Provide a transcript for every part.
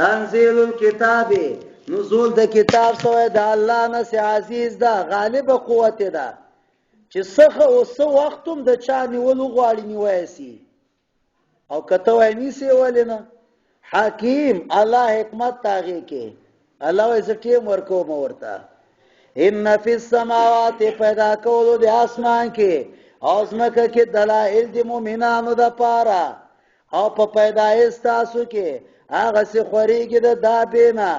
تنزيل الكتاب نزول د کتاب سوی د الله نه سي عزیز ده غالب قوت ده چې څخه او څو وختم د چا نیولو غواړي نیوایسي او کته وای نیسی ولنه حکیم الله حکمت تاغي کې الله یې ټیم ورکو مورتا ان فی السماوات پیدا کولو د اسمان کې او زمکه کې دلائل د مؤمنانو د پاره او په پیدایش تاسو کې هغه څه خوريږي د دابینا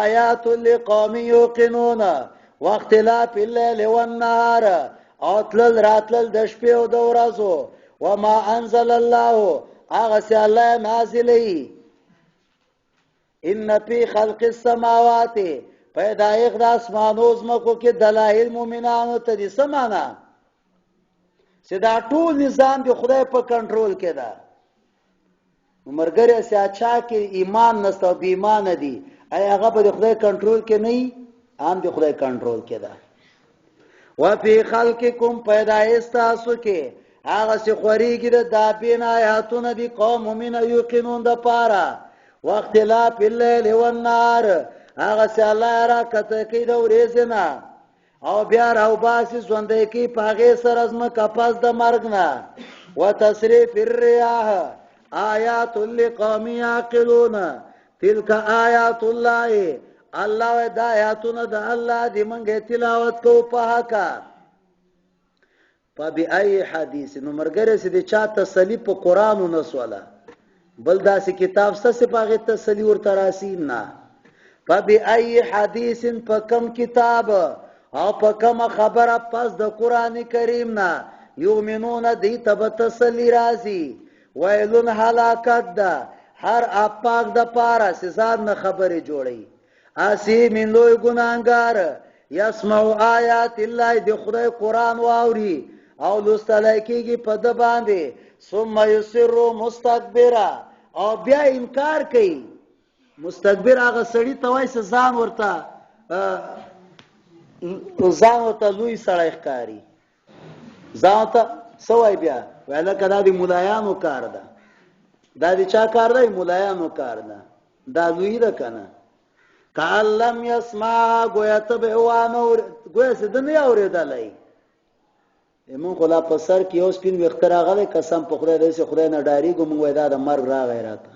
آیات لقوم یوقنون واختلاف الليل والنهار او تل راتل د شپې او د ورځو وما انزل الله هغه څه الله نازلې ان فی خلق السماوات پیدایش د اسمانو زمکو کې دلایل مؤمنانو ته دي سمانا چې دا ټول نظام د خدای په کنټرول کې ده مرګره سیاچا کې ایمان نستو بې ایمان دي ای هغه په خدای کنټرول کې نه هم د خدای کنټرول کې ده وفي خلقکم پیدایش تاسو کې هغه څه خوريږي د دابین آیاتونه دي قوم مؤمن یقینون د پاره واختلاف الليل والنهار هغه څه الله را کته کې د ورځې نه او بیا راو باسي ژوندې کې پاغه سره ازم کپاس د مرګ نه وتصریف الرياح آیات لقوم یعقلون تلک آیات الله الله د آیاتونه د الله دی منګه تلاوت کو په حقا فبأي حدیث نو مرګره سي د چا تسلی په قران او نسواله بل داسې کتاب څه پاغه تسلی ورته راسي نه فبأي حدیث په کم کتاب او په کم خبره پس د قران کریم نه یؤمنون دی تب تسلی راسي ویلون هلاکت ده هر اپاک د پاره سزا نه خبره جوړي اسی من لوی ګناګار یسمع آیات الله د خدای قران واوري او لستلایکیږي په د باندې ثم یسر مستكبرا او بیا انکار کوي مستكبر هغه سړی توای ځان ورته لوی سړی ښکاری ځان ته سوای بیا ویل کدا دی مولایانو کار ده دا دی چا کار ده مولایانو کار ده دا لوی ده کنه کعلم یسمع گویا ته به وانه گویا څه نه اوریدلای ایمون خلا په سر کې اوس پین وختره غلې قسم په خدای دې خدای نه ډاری ګم وای دا د مرګ را غیراته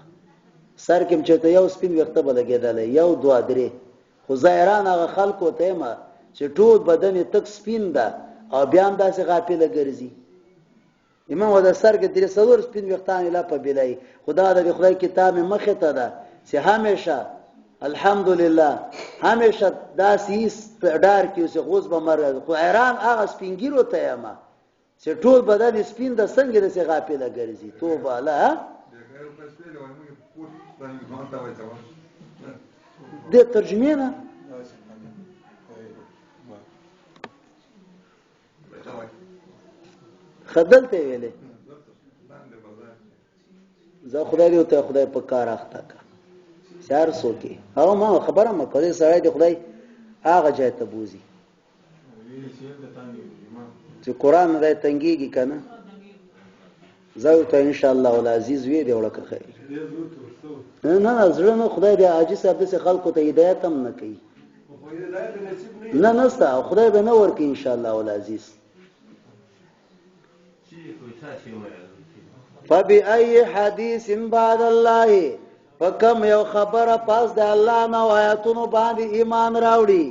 سر کې مچته یو سپین وخته بلګیدلې یو دوا درې خو زایران هغه خلکو ته ما چې ټول بدن تک سپین ده او بیا هم داسې غافل ګرځي ایمون و د سر کې درې څلور سپین وختان لا په بلای خدا د خدای کتاب مخه ته ده چې همیشه الحمدلله همیشه داسې ډار کې اوسه غوز به مرګ خو ایران هغه سپینګیرو ته ما چې ټول بدن سپین د څنګه د غافل ګرځي توبه لا د ترجمه نه خدلته ویلې زه خدای دې ته خدای په کار اخته کا شهر سوکي هغه ما خبره ما کړې سړی دې خدای هغه ځای ته بوزي چې قران دې تنګيږي کنه زه ته ان شاء الله العزيز وی دې وړه خیر نه زړه نو خدای دې عاجز صاحب دې خلکو ته هدایت هم نه کوي نه نستا خدای به نه ورکي ان شاء الله العزيز فبأي حديث بعد الله فكم یو خبره پاس د الله نه آیاتونو باندې ایمان راوړي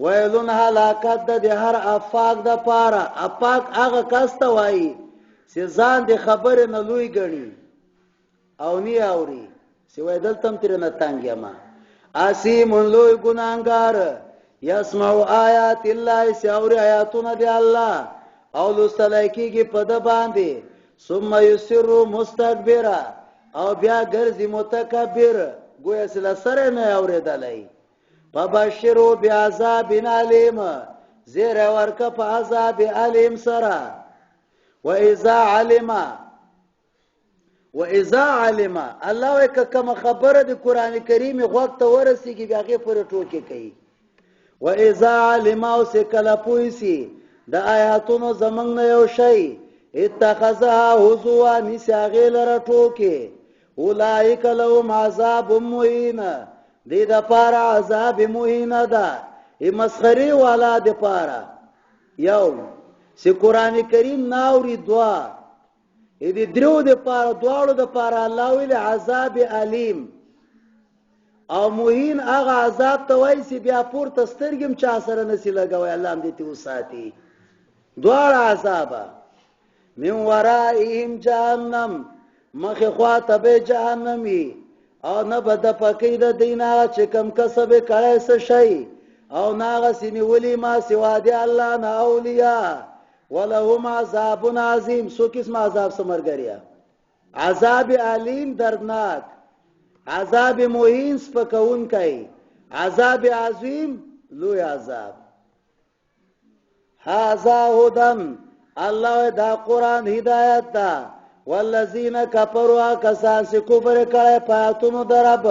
ویلون هلاکت د هر افاق د پاره افاق هغه کاسته وای چې ځان د خبره نه لوی غني او نی اوري چې وای دلته تر نه تانګه ما اسیم لوی ګناګار یسمع آیات الله ساوري آیاتونه د الله او لستلایکیږي په د باندې ثم یسر مستكبرا او بیا ګرځي متکبر گویا سره سره نه اوریدلای فبشروا بعذاب الیم زیر ورکه په عذاب الیم سره واذا علم الله وک کما خبره د قران کریم وخت ورسیږي بیا پر ټوکی کوي واذا علم او سکل پویسی د آیاتونو زمنګ نه یو شی اتخذها هزوا نساغیل را ټوکی اولئک لهم عذاب مهین، دې د پاره عذاب مهین ده، ای مسخري والا د پاره. یو چې قران کریم ناوري دوا، دې درو د پاره دواړو د پاره الله ویل عذاب الیم. او مهین هغه عذاب ته وایي چې بیا پورته سترګم چا سره نسی لګوي، الله دې ته وساتي. دواړه عذاب من ورائهم جهنم، مخه خواته به جهنمی، او نه به د پکې د دینه چې کم کسب کړي څه شي، او ناغه سینې ولی ما سوا دی الله نه اولیاء، ولهم عذاب عظیم. سو قسم عذاب سمرګریا، عذاب علیم دردناک، عذاب مهین سپکون کوي، عذاب عظیم لوی عذاب. هذا هدن، الله دا قرآن هدایت دا، والذین کفروا کسان چې کفر کړي پاتونو درب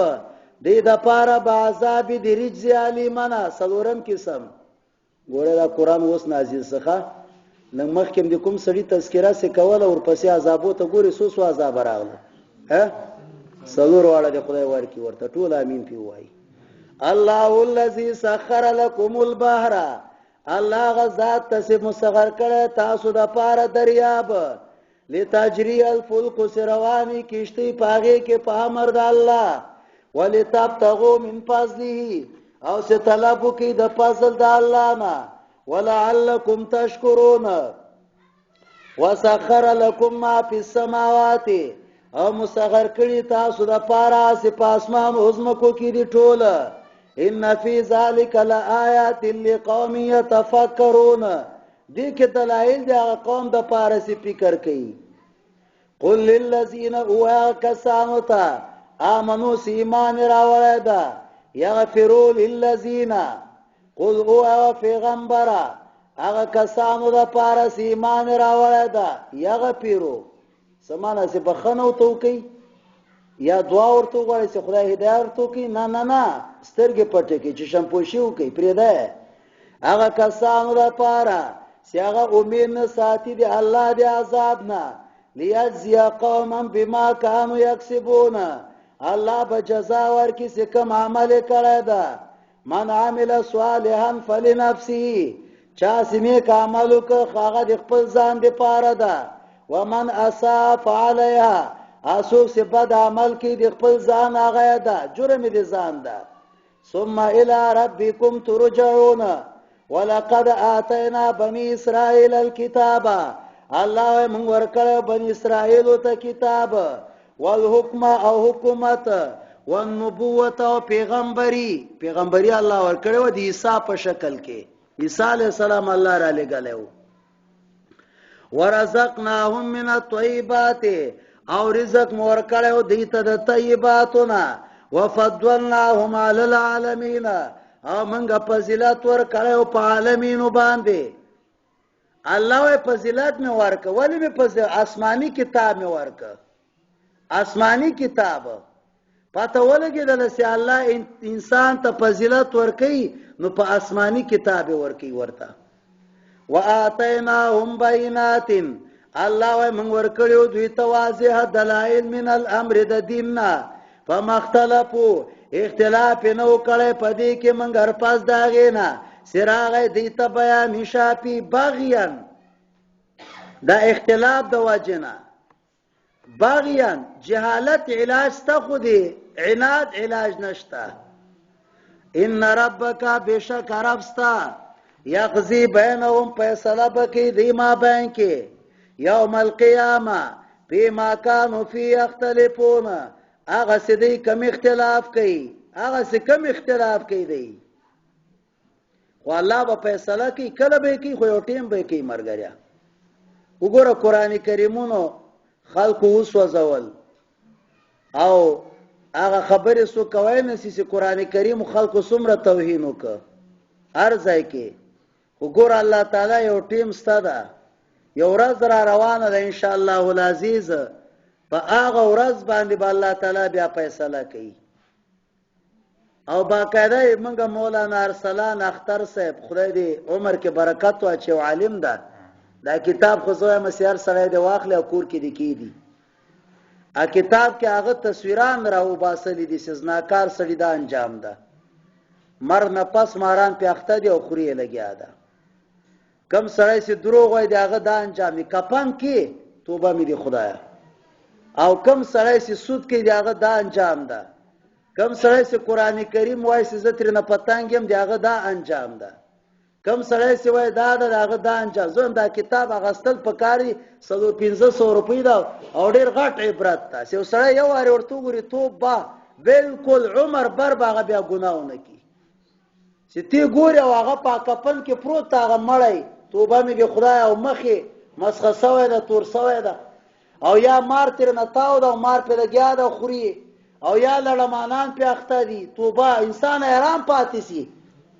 دې د پاره به عذاب دی رجز علیمنا. څلورم قسم ګوره دا قرآن اوس نازل څخه نن مخکې د کوم سړي تذکره سې کوله، ورپسې عذابو ته ګوري سو سو عذاب راغله. څلور واړه د خدای ورکی ورته ټول امین پی وای. الله الذي سخر لكم البحر، الله غزاد ته مسخر کړه تاسو د پاره دریاب، لتجری الفلک سروانی کشتی پاغه کې په امر د الله، ولتبتغوا من فضله، او سے طلبو کی د فضل د الله نه، ولعلکم تشکرون. وسخر لكم ما فی السماوات، او مسخر کړي تاسو د پاره چې پاسمان عظمکو کې دي ټول. ان فی ذلک لآیات لقوم یتفکرون، دې کې دلایل د قوم د پاره چې فکر کوي. قل للذین هو کسانو ته آمنو سی ایمان راوړی ده، یغفروا للذین، قل هو پیغمبر هغه کسانو د پاره سی ایمان راوړی ده، یغفروا سمانه چې بخنو توکي یا دعا ورته غواړي چې خدای هدایت ورته کوي. نه نه نه، سترګې پټې کې چې شمپوشي وکي پرې ده. هغه کسانو د پاره چې هغه امید نه ساتي د الله د عذاب نه، لیجزی قوما بما كانوا یکسبون، الله به جزا ورکړي چې کوم عمل کړی ده. من عمل صالحا فلنفسه، چا چې نیک عمل وکړ هغه د خپل ځان د پاره ده. ومن اساء فعليها، اسوک سے بد عمل کی د خپل ځان هغه ده، جرم دې ځان ده. ثم الى ربكم ترجعون، ولقد آتينا بني اسرائيل الكتاب، الله موږ ورکړو بني اسرائيل ته کتاب، والحکم او حکومت، والنبوت او پیغمبري، پیغمبري الله ورکړو د عیسی په شکل کې. عیسی علیہ السلام الله را لګلو. ورزقناهم من الطيبات، او رزق مور کړو دیته د طیباتونه. وفضلناهم على العالمین، او منګه فضیلت ور کړو په عالمینو باندې. الله وی فضیلت می ورک، ولی می فضیلت آسمانی کتاب می ورک، آسمانی کتاب پته ولګیدل چې الله انسان ته فضیلت ورکي، نو په آسمانی کتاب ورکی ورته. وآتیناهم بینات، الله وی موږ ورکړو دوی ته واضح دلایل من الامر د دیننا. فمختلفو، اختلاف نو کړي پدې کې موږ هر پاس داغې نه سراغه دی ته بیان شاپی باغیان، دا اختلاف د وجنه باغیان جهالت علاج تا خودی، عناد علاج نشتا. ان ربک بشک ربستا، یقضی بینهم فیصله بکی دیما بین کې، یوم القیامه فیما کانوا فی یختلفون، هغه څه دی کم اختلاف کوي، هغه څه کم اختلاف کوي دی، خو الله به فیصله کوي، کله به کوي خو یو ټیم به کوي. مرګریا وګوره قران کریمونو خلق اوس وزول، او هغه خبره سو کوي نه چې قران کریم خلق سمره توهین وکړه هر ځای کې. وګوره الله تعالی یو ټیم ستاده، یو ورځ را روانه ده ان شاء الله العزیز، په هغه ورځ باندې به الله تعالی بیا فیصله کوي. او باقاعده موږ مولانا ارسلان اختر صاحب خدای دې عمر کې برکت واچي، او عالم ده، دا کتاب خو زوی مسیار سره دې واخلې او کور کې دې کیدی. ا کتاب کې هغه تصویران راو باسلې دي سزناکار سړي دا انجام ده مر نه پس ماران په اخته دی او خوري لګیا ده کم سړی چې دروغ وای دی هغه دا انجام کپن کې توبه مې دی خدایا او کم سړی چې سود کوي دی هغه دا انجام ده کم سړی چې قران کریم وای چې زتر نه پتانګم دی هغه دا انجام ده کم سړی چې وای دا هغه دا انجام زه دا کتاب اغستل پکاري 1500 روپۍ دا او ډیر غټ عبرت ده چې سړی یو واره ورته ګوري توبه بالکل عمر بر باغ بیا ګناونه کی چې تی ګوري او هغه پاکپن کې پروت هغه مړی توبه مې دی خدای او مخې مسخه سوی ده تور سوی ده او یا مار تر نه تاو ده مار په لګیا ده خوري او یا لړمانان په اخته دي توبه انسان حیران پاتې سي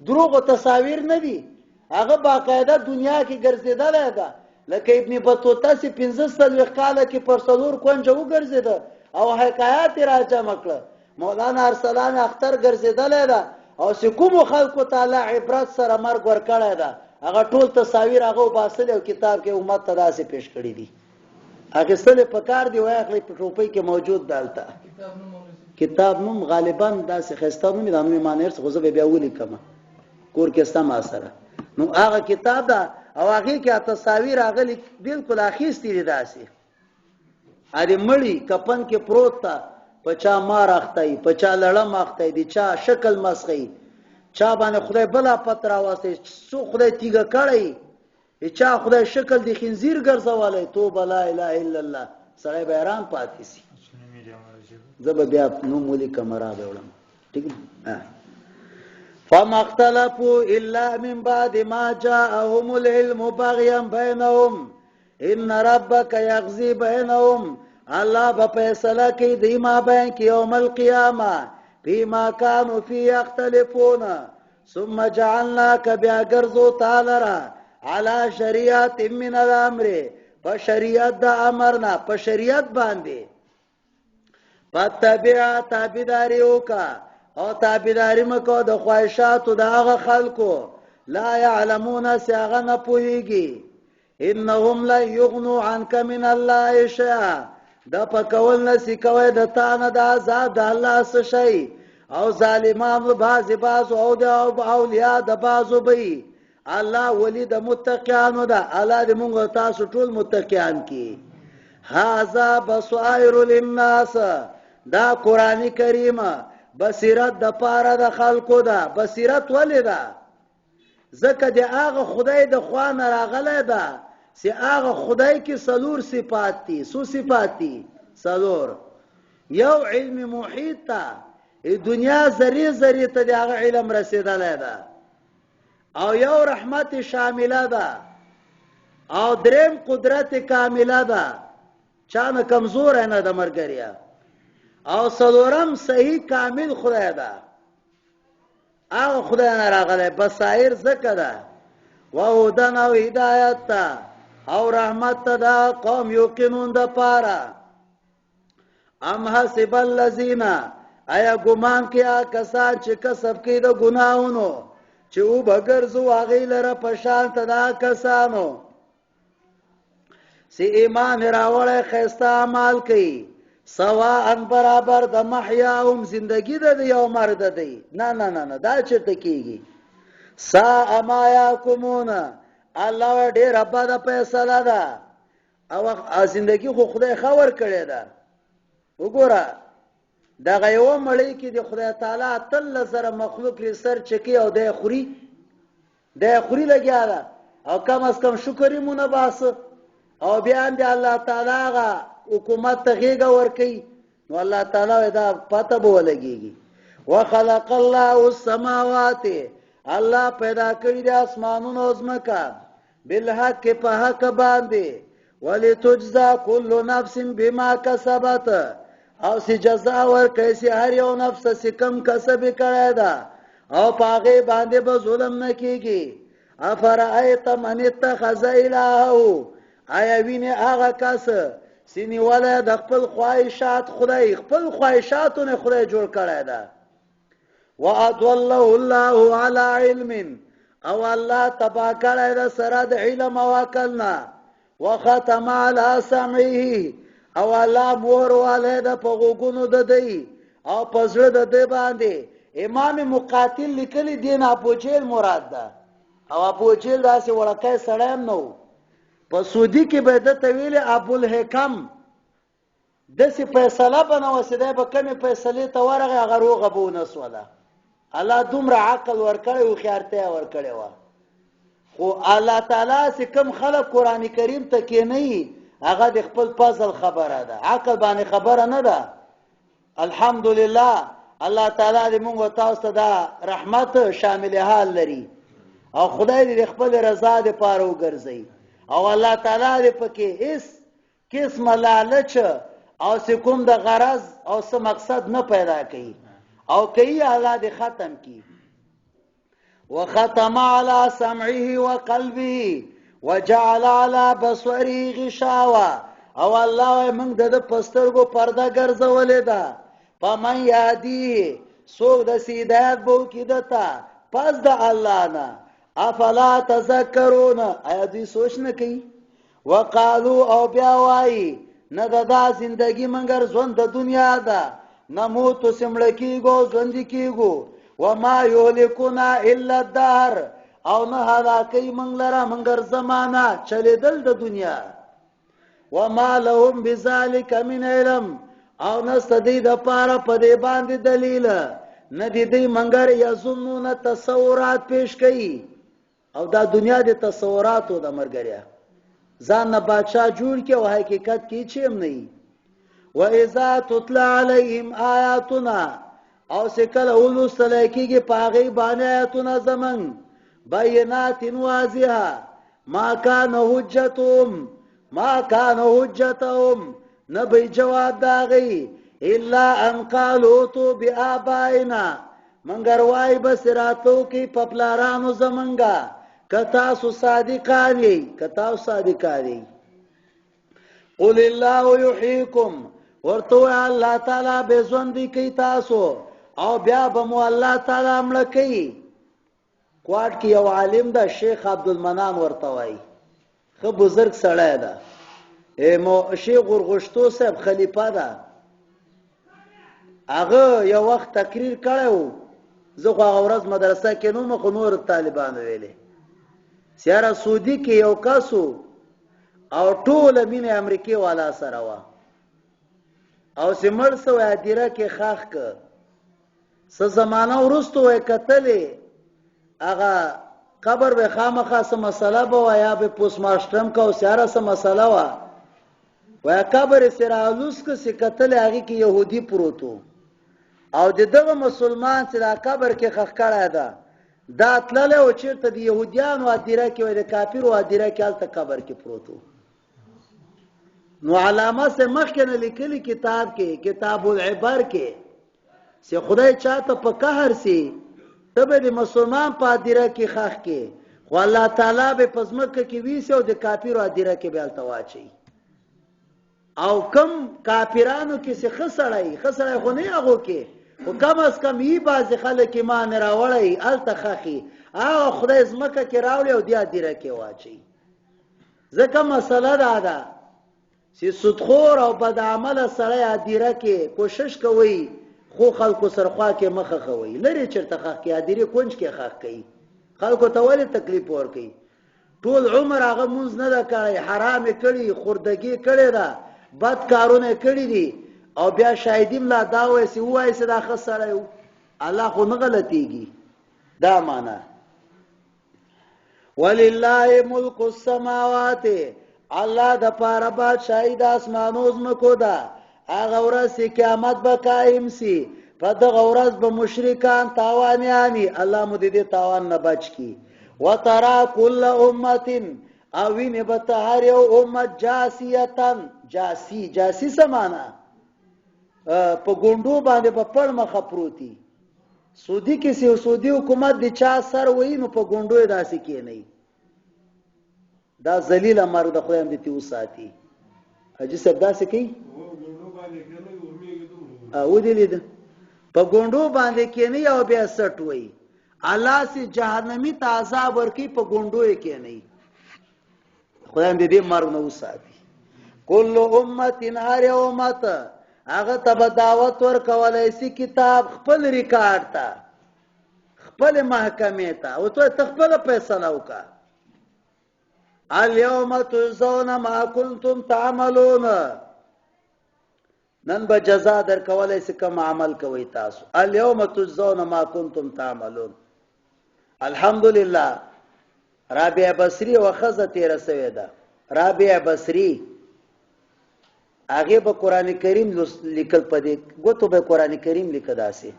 دروغ تصاویر نه دي هغه باقاعده دنیا کې ګرځیدل ده لکه ابن بطوطه سي 15 کال کې پر څلور کونج وګرځید او حکایت راجم کړ مولانا ارسلان اختر ګرځیدل ده او کوم خلکو تعالی عبرت سره مرګ ور کړی ده هغه ټول تصاویر هغه باسل او کتاب کې امت ته داسې پیش کړی دي هغه سره پکار دی وای خپل پټوپۍ کې موجود دالته کتاب نوم غالبا داسې خستانو مې د نوم مانیر څه غوځي بیا ولي کما کور کې سم سره نو هغه کتاب ده او هغه کې تصاویر هغه بالکل اخیستې دي داسې اره مړی کپن کې پروت تا پچا مار اختای پچا لړم اختای دي چا شکل مسخي چا باندې خدای بلا پتر واسه سو خدای تیګه کړی چا خدای شکل دی خنزیر ګرځولای توبه لا اله الا الله سړی بیران پاتې سي زب بیا نو مولي کمرا بولم ٹھیک ہے فما اختلفوا الا من بعد ما جاءهم العلم بغيا بينهم ان ربك يقضي بينهم الله به فیصله کوي د ما بین کې یوم القیامه فيما كانوا فيه يختلفون ثم جعلناك بأجرزو تعالى على شريعة من الأمر فشريعة دا أمرنا فشريعة باندي فتبع تابداريوكا او تابداري مکو د خواهشاتو د هغه خلکو لا يعلمون سيغن پوهیږي انهم لا يغنوا عنك من الله شيئا دا پکول نسی کوي د تانه د عذاب د الله څخه شي او ظالمان باز او د اولیاء د بازو بي الله ولی د متقینو ده الله دې موږ تاسو ټول متقین کی هاذا بصائر للناس دا قران کریم بصیرت د پاره د خلقو ده بصیرت ولې ده زکه د هغه خدای د خوانه راغله ده سی هغه خدای کې سلور صفات دي سو صفات دي سلور یو علم محیط ته دنیا ذری ذری ته د هغه علم رسیدلای ده او یو رحمت شامله ده او دریم قدرت کامله ده چانه کمزور نه ده مرګریا او سلورم صحیح کامل خدای ده هغه خدای نه راغله بصائر زکه ده و هدن او هدایت ده او رحمت دا قوم یقینون دا پارا ام حسب الذین ایا ګمان کیا کسان چې کسب کوي د ګناہوں چې او بغرزو هغه لره پشان تدا کسانو سی ایمان راوړې خسته عمل کوي سوا ان برابر د محیاهم زندگی د یو مرد دی نه نه نه دا چرته کیږي سا ما یاکمون الله دې رب دا فیصله ده او زندگی خو خدای خبر کړی ده وګوره دا غيو مړی کې د خدای تعالی تل سره مخلوق لري سر چکی او د خوري لګیا ده او کم از کم شکرې مونږه باس او بیا دې الله تعالی غا حکومت ته غیږه ور کوي نو الله تعالی دا پته به ولګيږي وخلق الله السماوات الله پیدا کړی د اسمانونو او زمکه بالحق په حق باندې ولتجزا كل نفس بما كسبت او سی جزا ور کیسه هر یو نفس سی کم کسب کړی دا او پاغه باندې به ظلم نه کیږي افرایت من اتخذ الهه آیا ویني هغه کس سینی ولا د خپل خواهشات خدای خپل خواهشاتونه خدای جوړ کړی دا واضله الله على علم او الله تبا کړی دا سره د علم او عقلنا وختم على سمعه او الله مور والے د په غوګونو د دی او په زړه د دی باندې. امام مقاتل لیکلی دین ابو جهل مراد ده او ابو جهل داسې وړکای سړی نو په سعودي کې به د طویل ابو الحکم داسې فیصله بنوسیده به کمی فیصلې ته ورغی هغه روغه به ونسوله. الله دومره عقل ورکړی و خیارتیا ورکړی وه. خو الله تعالی چې کوم خلک قرآن کریم ته کینی هغه د خپل فضل خبره ده، عقل باندې خبره نه ده. الحمدلله الله تعالی دې موږ او تاسو ته دا رحمت شامل حال لري او خدای دې خپل رضا دې پاره وګرځي او الله تعالی دې پکې هیڅ قسم لالچ او کوم د غرض او څه مقصد نه پیدا کوي او کوي الله دې ختم کی. وختم على سمعه وقلبه وجعل على بصره غشاوة او الله موږ د پسترګو پرده ګرځولې ده. فمن يهديه سوق د هدایت بو کی دتا پس د الله نه. افلا تذکرون ایا دوی سوچ نه کوي؟ وقالو او بیا وای نه دا زندگی منګر ژوند د دنیا ده، نموت سمړکیګو ژوند کیګو وما یهلکنا الا الدهر او نه هلاکی منګ لره منګر زمانہ چلیدل د دنیا. وما لهم بذلک من علم او نستدی د پاره په دې باندې دلیل نه دی دی منګر یظنون تصورات پیش کړي او دا دنیا د تصوراتو د مرګریا ځان نه بادشاہ جوړ کې او حقیقت کې چیم نه. و اذا تطلع عليهم آیاتنا او سکل ولوستل کېږي پاغي باندې آیاتونه زمن بینات واضحه ما کان حجتهم نبی جواب داغی الا ان قالوا تو بآبائنا منگر وای بسراتو کی پپلارانو زمنگا کتا سو صادقانی قل الله یحییکم ورتو الله تعالی به ژوند کی تاسو او بیا به مو الله تعالی مړ کی. کوټ کې یو عالم ده شیخ عبدالمنان ورته وای خو بزرگ سړی ده مو شیخ غرغشتو صاحب خلیفہ ده. هغه یو وخت تقریر کړو زه خو هغه ورځ مدرسه کې نو مخ نور طالبانو ویلې سیاره سعودي کې یو کاسو او ټول مینه امریکای والا سره وا او سیمړ سو ادیره کې خاخ ک س زمانہ ورستو وې کتلې هغه قبر به خامخا سم مسله به یا به پوس ماسترم کا او سیاره سم مسله وا وای قبر سرالوس کې سکتل هغه کې يهودي پروتو او دغه مسلمان چې دا قبر کې خخ کړه ده دا تلل او چیرته د يهوديانو ادیره کې وای د کافرو ادیره کې الته قبر کې پروتو. نو علامه سے مخکنه لیکلي کتاب کې کتاب العبر کې چې خدای چاته په قهر سي تبه د مسلمان په ادیره کې خخ کې خو الله تعالی به پزمکه کې ویسه او د کافرو ادیره کې به الته واچي او کم کافرانو کې څه خسړای خو نه هغه کې او کم از کم یی باز خلک ایمان راوړی التخخي هغه خدای زمکه کې راوړي او د ادیره کې واچي. ځکه مسله ده چې سودخور او بد عمل سره ادیره کې کوشش کوي خو خلکو سرخوا کې مخه خوي لري چرته خخ کې ادیره کونج کې خخ کوي خلکو ته ولې تکلیف ور کوي. ټول عمر هغه مونږ نه کړی حرام کړی خوردګي کړی ده بد کارونه کړی دي او بیا شاهدیم لا دا وایي وایي دا خسره یو الله خو نه غلطيږي. دا معنا ولله ملک السماوات الله د پاره بادشاہي د اسمانو زمکو ده. هغه ورځ قیامت به قائم سي په دغه ورځ به مشرکان تاوانیانی الله مو دې تاوان نه بچ کی. وترى كل امه او وینه به ته هر یو امت جاسیتن جاسی سمانا په ګوندو باندې په پړ مخه پروتي. سعودي کې سعودي حکومت د چا سر وینو په ګوندو داسې کې نه دا ذلیل امر د خدای دې تیو ساتي حجي صاحب داسې کوي او دې لید په ګوندو باندې کې نه او بیا سټ وای الله سي جهنمي تعذاب ورکی په ګوندو کې نه خدای دې مرګ نه وساتي. کل امت هر امت هغه ته دعوت ورکولای شي کتاب خپل ریکارډ ته خپل محکمې ته او ته خپل فیصله وکړه اليوم تجزون ما كنتم تعملون نن به جزا درکولای شي کوم عمل کوي تاسو اليوم تجزون ما كنتم تعملون الحمدلله رابعه بصری وخزه تیر سوی ده رابعه بصری هغه به قران کریم لیکل پدې ګوتو به قران کریم لیکدا سي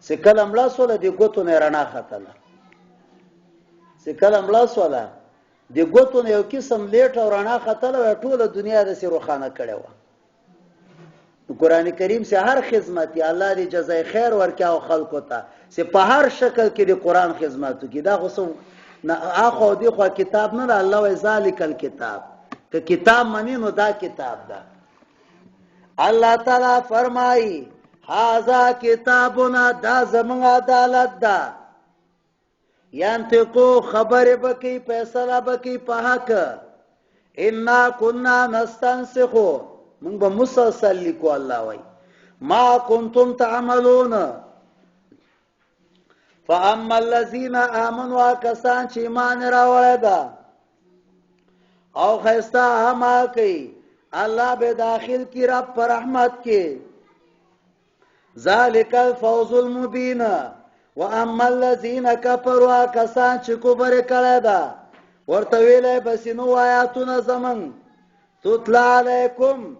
سکل املا سوله دی ګوتو نه رڼا خطله سکل املا سوله دی ګوتو نه یو قسم لیټ او رڼا خطله ټوله دنیا د سر روخانه کړي و قران کریم سے هر خدمت یا الله دې جزای خیر ورکړي او خلکو ته سه په هر شکل کې د قران خدماتو کې دا خو نه اخو دی خو کتاب نه الله و ذالک الکتاب که کتاب منی نو دا کتاب ده الله تعالی فرمایي هاذا کتابنا دا زمون عدالت ده ينتقو خبر بکی فیصله بکی په حق انا كنا نستنسخو من به مسلسل لیکو الله وای ما کنتم تعملون فاما الذين امنوا کسان چې ایمان راوړل ده او خستا هم کوي الله به داخل کی رب پر رحمت کې ذالک الفوز المبین واما الذين كفروا کسان چې کفر کړه ده ورته ویلې بسینو آیاتونه زمون تطلع علیکم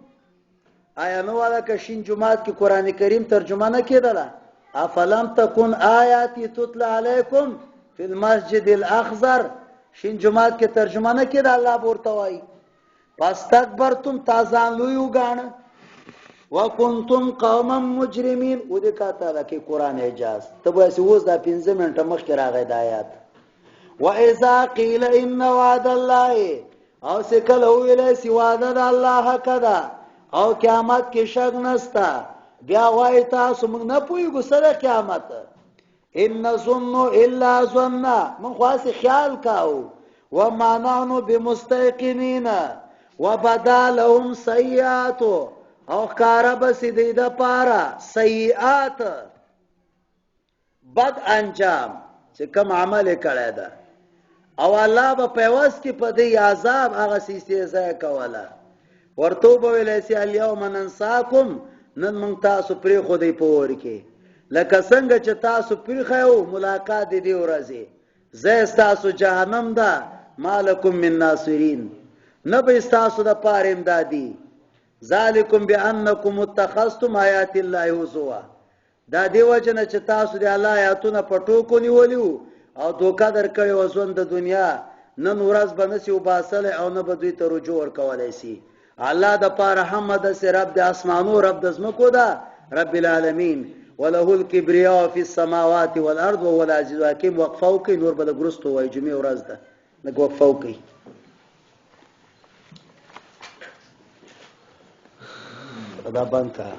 آیا نو والا کشین جمعات کی قرآن کریم ترجمه نه کېدله افلم تکن آیاتی تطلع علیکم فی المسجد الاخضر شین جمعات کی ترجمه نه کېده الله ورته وایي واستكبرتم تازان لوی وګاڼه وکنتم قوما مجرمین و دې کاته کې قرآن اجاز ته به اوس دا 15 منټه مخکې راغی د آیات واذا قیل ان وعد الله او سکل ویل سی وعده د الله حق ده او قیامت کې شک نستا بیا وای تاسو موږ نه پوهیږو سره قیامت ان ظن الا ظن من خاص خیال کاو وما نحن بمستيقنين وبدا لهم سيئات او کارب سیدی د پارا سیئات بد انجام چې کوم عمل کړی ده او الله به پیواز کې په دې عذاب هغه سیسه کوله ورته به ویل سي اليوم ننساكم نن مونږ تاسو پرې خو دې پور کې لکه څنګه چې تاسو پرې خو ملاقات دې ورځي زه تاسو جهنم ده مالکم من ناصرین نه به تاسو د پاره امدادي ذالکم بانکم اتخذتم آیات الله هزوا دا دی وجنه چې تاسو د الله آیاتونه پټو کو نیولیو او دوکا درکړی وسوند د دنیا نن ورځ بنسي وباسل او نه بدوی ته رجوع ورکولای شي الله د پاره حمد سي رب د اسمانو رب د زمکو دا رب العالمین وله الكبرياء في السماوات والارض وهو العزيز الحكيم وقفو کوي نور بل ګرستو وای جمعه ورځ ده نګ وقفو کوي دا بانکا